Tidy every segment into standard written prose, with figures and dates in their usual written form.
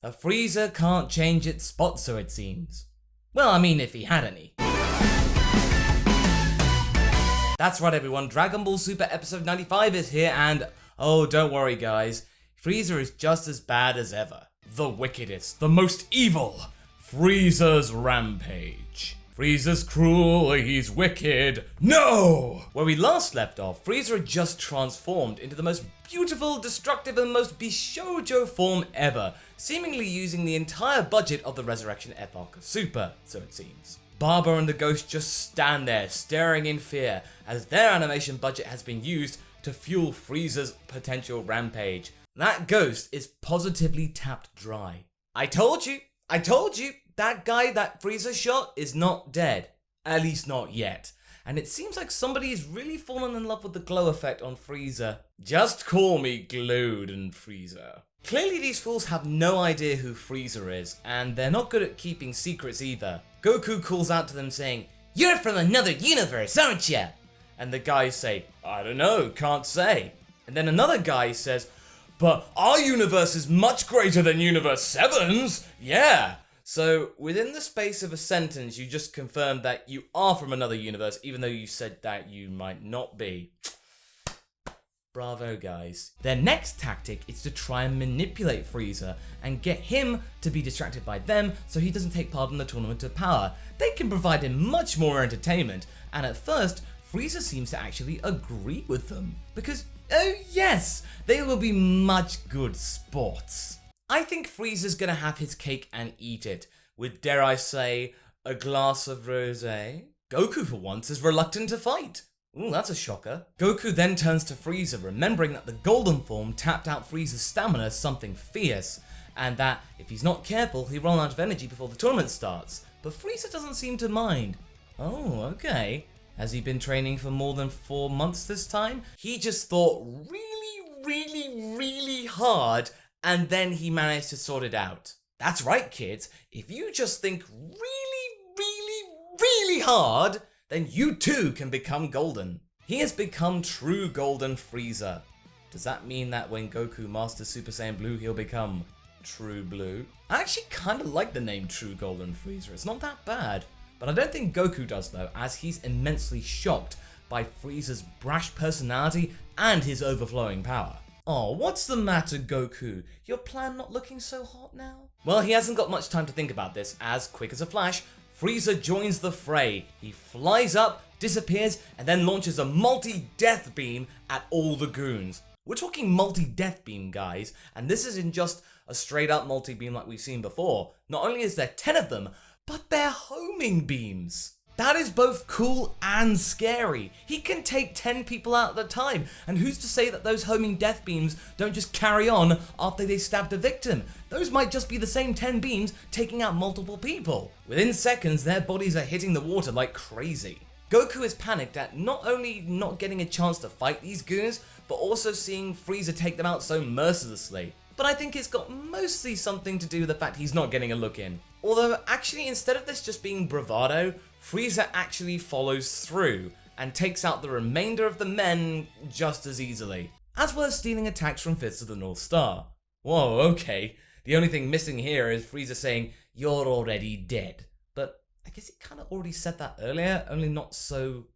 A Frieza can't change its spots, so it seems. Well, I mean, if he had any. That's right everyone, Dragon Ball Super episode 95 is here and, oh don't worry guys, Frieza is just as bad as ever. The wickedest, the most evil, Frieza's Rampage. Frieza's cruel, he's wicked, no! Where we last left off, Frieza had just transformed into the most beautiful, destructive and most bishoujo form ever, seemingly using the entire budget of the Resurrection epoch of Super, so it seems. Barber and the Ghost just stand there, staring in fear, as their animation budget has been used to fuel Frieza's potential rampage. That Ghost is positively tapped dry. I told you, that guy that Frieza shot is not dead. At least not yet. And it seems like somebody's really fallen in love with the glow effect on Frieza. Just call me Golden Frieza. Clearly these fools have no idea who Frieza is, and they're not good at keeping secrets either. Goku calls out to them saying, "You're from another universe, aren't ya?" And the guys say, "I don't know, can't say." And then another guy says, "But our universe is much greater than Universe 7's, yeah." So within the space of a sentence, you just confirmed that you are from another universe, even though you said that you might not be. Bravo guys. Their next tactic is to try and manipulate Frieza and get him to be distracted by them so he doesn't take part in the Tournament of Power. They can provide him much more entertainment, and at first, Frieza seems to actually agree with them. Because, oh yes, they will be much good sports. I think Frieza's gonna have his cake and eat it, with, dare I say, a glass of rosé. Goku for once is reluctant to fight. Ooh, that's a shocker. Goku then turns to Frieza, remembering that the golden form tapped out Frieza's stamina as something fierce, and that if he's not careful, he'll run out of energy before the tournament starts. But Frieza doesn't seem to mind. Oh, okay. Has he been training for more than 4 months this time? He just thought really hard, and then he managed to sort it out. That's right, kids. If you just think really hard, then you too can become golden. He has become True Golden Frieza. Does that mean that when Goku masters Super Saiyan Blue, he'll become True Blue? I actually kind of like the name True Golden Frieza. It's not that bad. But I don't think Goku does though, as he's immensely shocked by Frieza's brash personality and his overflowing power. Oh, what's the matter, Goku? Your plan not looking so hot now? Well, he hasn't got much time to think about this, as quick as a flash, Frieza joins the fray. He flies up, disappears, and then launches a multi-death beam at all the goons. We're talking multi-death beam, guys, and this isn't just a straight-up multi-beam like we've seen before. Not only is there 10 of them, but they're homing beams. That is both cool and scary. He can take 10 people out at a time, and who's to say that those homing death beams don't just carry on after they stabbed a victim? Those might just be the same 10 beams taking out multiple people. Within seconds, their bodies are hitting the water like crazy. Goku is panicked at not only not getting a chance to fight these goons, but also seeing Frieza take them out so mercilessly. But I think it's got mostly something to do with the fact he's not getting a look in. Although actually, instead of this just being bravado, Frieza actually follows through and takes out the remainder of the men just as easily, as well as stealing attacks from Fists of the North Star. Whoa, okay. The only thing missing here is Frieza saying, "You're already dead." But I guess he kind of already said that earlier, only not so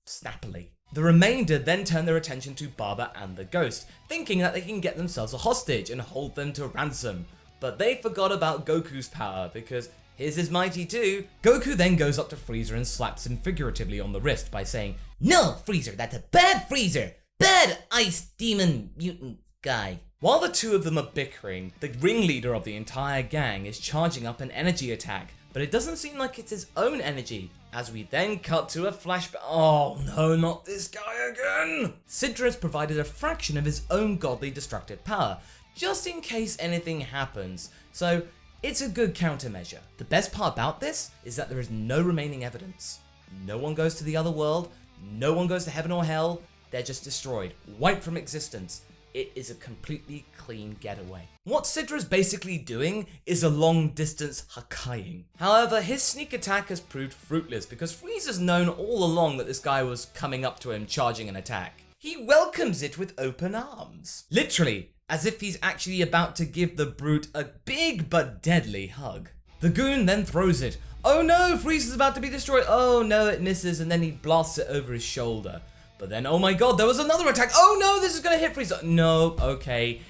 snappily. The remainder then turn their attention to Barber and the Ghost, thinking that they can get themselves a hostage and hold them to ransom. But they forgot about Goku's power, because his is mighty too. Goku then goes up to Frieza and slaps him figuratively on the wrist by saying, "No, Frieza, that's a bad Frieza! Bad ice demon mutant guy." While the two of them are bickering, the ringleader of the entire gang is charging up an energy attack, but it doesn't seem like it's his own energy, as we then cut to a flashback. Oh no, not this guy again! Sidra has provided a fraction of his own godly destructive power, just in case anything happens, so it's a good countermeasure. The best part about this is that there is no remaining evidence. No one goes to the other world, no one goes to heaven or hell, they're just destroyed, wiped from existence. It is a completely clean getaway. What Sidra's basically doing is a long-distance Hakkaiing. However, his sneak attack has proved fruitless because Frieza's known all along that this guy was coming up to him charging an attack. He welcomes it with open arms. Literally, as if he's actually about to give the brute a big but deadly hug. The goon then throws it. Oh no, Frieza's about to be destroyed. Oh no, it misses, and then he blasts it over his shoulder. But then, oh my god, there was another attack. Oh no, this is gonna hit Frieza. No, okay.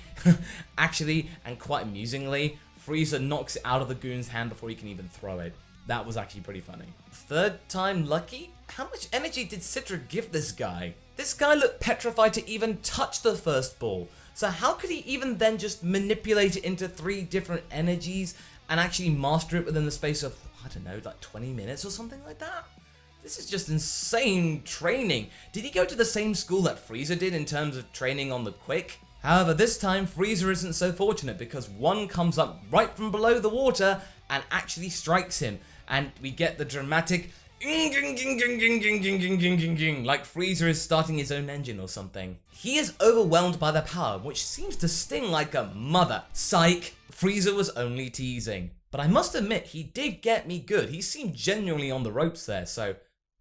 Actually, and quite amusingly, Frieza knocks it out of the goon's hand before he can even throw it. That was actually pretty funny. Third time lucky? How much energy did Sidra give this guy? This guy looked petrified to even touch the first ball. So how could he even then just manipulate it into 3 different energies and actually master it within the space of, I don't know, like 20 minutes or something like that? This is just insane training. Did he go to the same school that Frieza did in terms of training on the quick? However, this time Frieza isn't so fortunate because one comes up right from below the water and actually strikes him. And we get the dramatic like Frieza is starting his own engine or something. He is overwhelmed by the power, which seems to sting like a mother. Psych! Frieza was only teasing. But I must admit, he did get me good. He seemed genuinely on the ropes there, so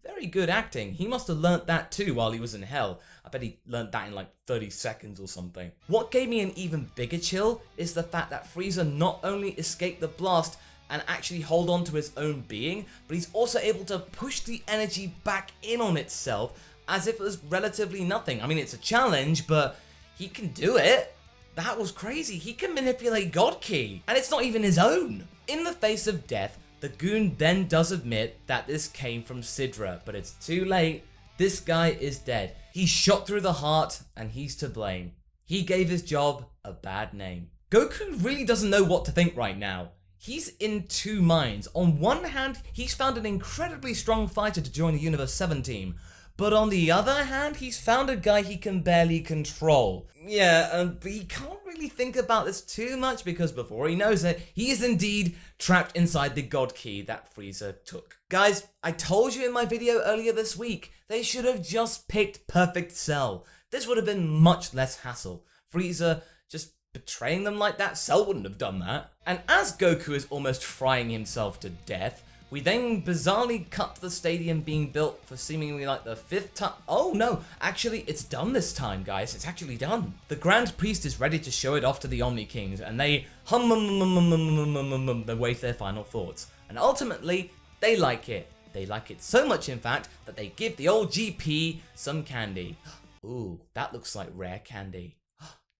very good acting. He must have learnt that too while he was in hell. I bet he learnt that in like 30 seconds or something. What gave me an even bigger chill is the fact that Frieza not only escaped the blast and actually hold on to his own being, but he's also able to push the energy back in on itself as if it was relatively nothing. I mean, it's a challenge, but he can do it. That was crazy. He can manipulate God Ki, and it's not even his own. In the face of death, the goon then does admit that this came from Sidra, but it's too late. This guy is dead. He's shot through the heart, and he's to blame. He gave his job a bad name. Goku really doesn't know what to think right now. He's in 2 minds. On one hand, he's found an incredibly strong fighter to join the Universe 7 team. But on the other hand, he's found a guy he can barely control. Yeah, but he can't really think about this too much because before he knows it, he is indeed trapped inside the God Ki that Frieza took. Guys, I told you in my video earlier this week, they should have just picked Perfect Cell. This would have been much less hassle. Frieza just betraying them like that, Cell wouldn't have done that. And as Goku is almost frying himself to death, we then bizarrely cut to the stadium being built for seemingly like the 5th time. Oh no, actually it's done this time, guys. It's actually done. The Grand Priest is ready to show it off to the Omni Kings, and they they wait their final thoughts. And ultimately, they like it. They like it so much, in fact, that they give the old GP some candy. Ooh, that looks like rare candy.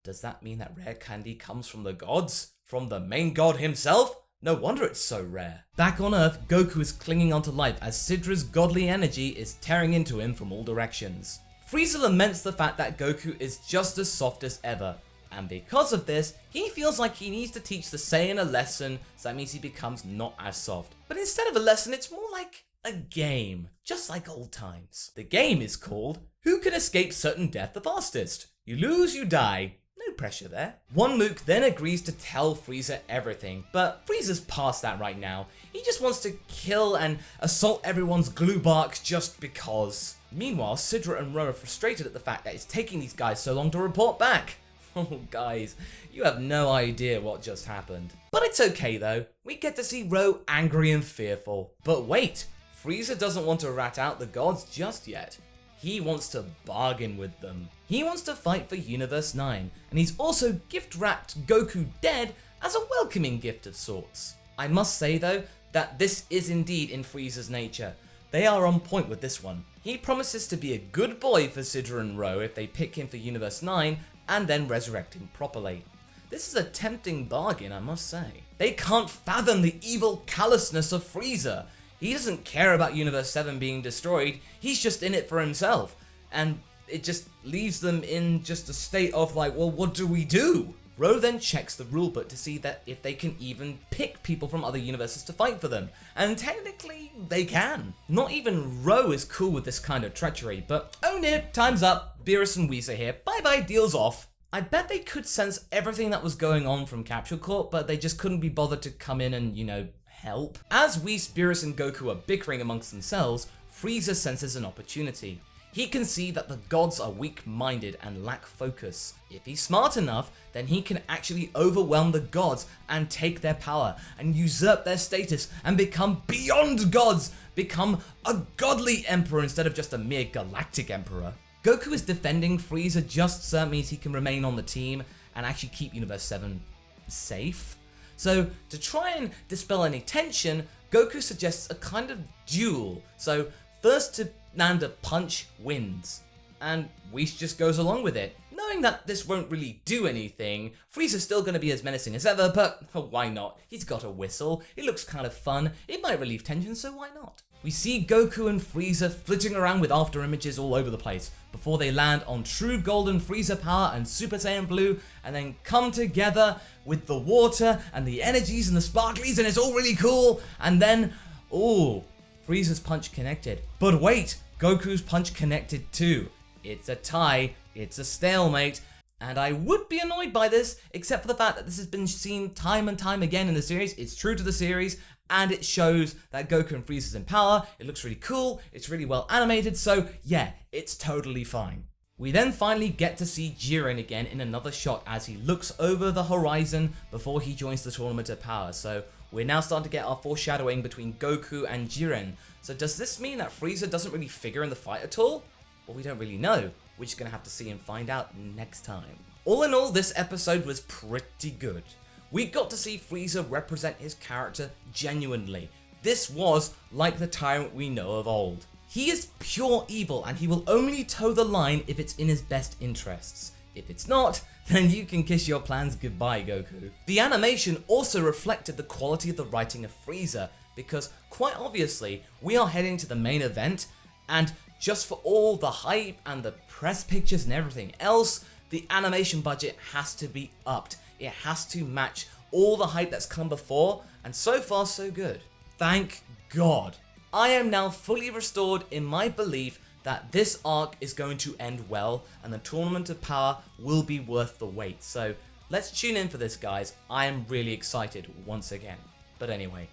Does that mean that rare candy comes from the gods? From the main god himself? No wonder it's so rare. Back on Earth, Goku is clinging onto life as Sidra's godly energy is tearing into him from all directions. Frieza laments the fact that Goku is just as soft as ever, and because of this, he feels like he needs to teach the Saiyan a lesson, so that means he becomes not as soft. But instead of a lesson, it's more like a game, just like old times. The game is called Who Can Escape Certain Death the Fastest? You lose, you die. No pressure there. One Mook then agrees to tell Frieza everything, but Frieza's past that right now. He just wants to kill and assault everyone's glue barks just because. Meanwhile, Sidra and Ro are frustrated at the fact that it's taking these guys so long to report back. Oh guys, you have no idea what just happened. But it's okay though, we get to see Ro angry and fearful. But wait, Frieza doesn't want to rat out the gods just yet. He wants to bargain with them. He wants to fight for Universe 9, and he's also gift-wrapped Goku dead as a welcoming gift of sorts. I must say though, that this is indeed in Frieza's nature. They are on point with this one. He promises to be a good boy for Sidra and Ro if they pick him for Universe 9, and then resurrect him properly. This is a tempting bargain, I must say. They can't fathom the evil callousness of Frieza. He doesn't care about Universe 7 being destroyed, he's just in it for himself. And it just leaves them in just a state of like, well, what do we do? Ro then checks the rulebook to see that if they can even pick people from other universes to fight for them. And technically, they can. Not even Ro is cool with this kind of treachery, but oh no, time's up. Beerus and Whis are here. Bye bye, deal's off. I bet they could sense everything that was going on from Capsule Corp, but they just couldn't be bothered to come in and, you know, help. As Whis, Beerus and Goku are bickering amongst themselves, Frieza senses an opportunity. He can see that the gods are weak-minded and lack focus. If he's smart enough, then he can actually overwhelm the gods and take their power and usurp their status and become beyond gods, become a godly emperor instead of just a mere galactic emperor. Goku is defending Frieza just so that means he can remain on the team, and actually keep Universe 7 safe. So to try and dispel any tension, Goku suggests a kind of duel. So first to land a punch wins, and Whis just goes along with it. Knowing that this won't really do anything, Frieza's still going to be as menacing as ever, but why not? He's got a whistle, it looks kind of fun, it might relieve tension, so why not? We see Goku and Frieza flitting around with after images all over the place before they land on True Golden Frieza power and Super Saiyan Blue, and then come together with the water and the energies and the sparklies, and it's all really cool. And then, oh, Frieza's punch connected. But wait, Goku's punch connected too. It's a tie, it's a stalemate, and I would be annoyed by this, except for the fact that this has been seen time and time again in the series. It's true to the series, and it shows that Goku and Frieza's in power. It looks really cool, it's really well animated, so yeah, it's totally fine. We then finally get to see Jiren again in another shot as he looks over the horizon before he joins the Tournament of Power. So we're now starting to get our foreshadowing between Goku and Jiren. So does this mean that Frieza doesn't really figure in the fight at all? Well, we don't really know. We're just going to have to see and find out next time. All in all, this episode was pretty good. We got to see Frieza represent his character genuinely. This was like the tyrant we know of old. He is pure evil, and he will only toe the line if it's in his best interests. If it's not, then you can kiss your plans goodbye, Goku. The animation also reflected the quality of the writing of Frieza, because quite obviously, we are heading to the main event, and just for all the hype and the press pictures and everything else, the animation budget has to be upped. It has to match all the hype that's come before, and so far so good. Thank God. I am now fully restored in my belief that this arc is going to end well and the Tournament of Power will be worth the wait. So let's tune in for this, guys. I am really excited once again. But anyway,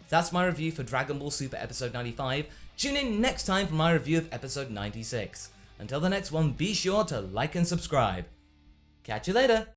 that's my review for Dragon Ball Super episode 95. Tune in next time for my review of episode 96. Until the next one, be sure to like and subscribe. Catch you later.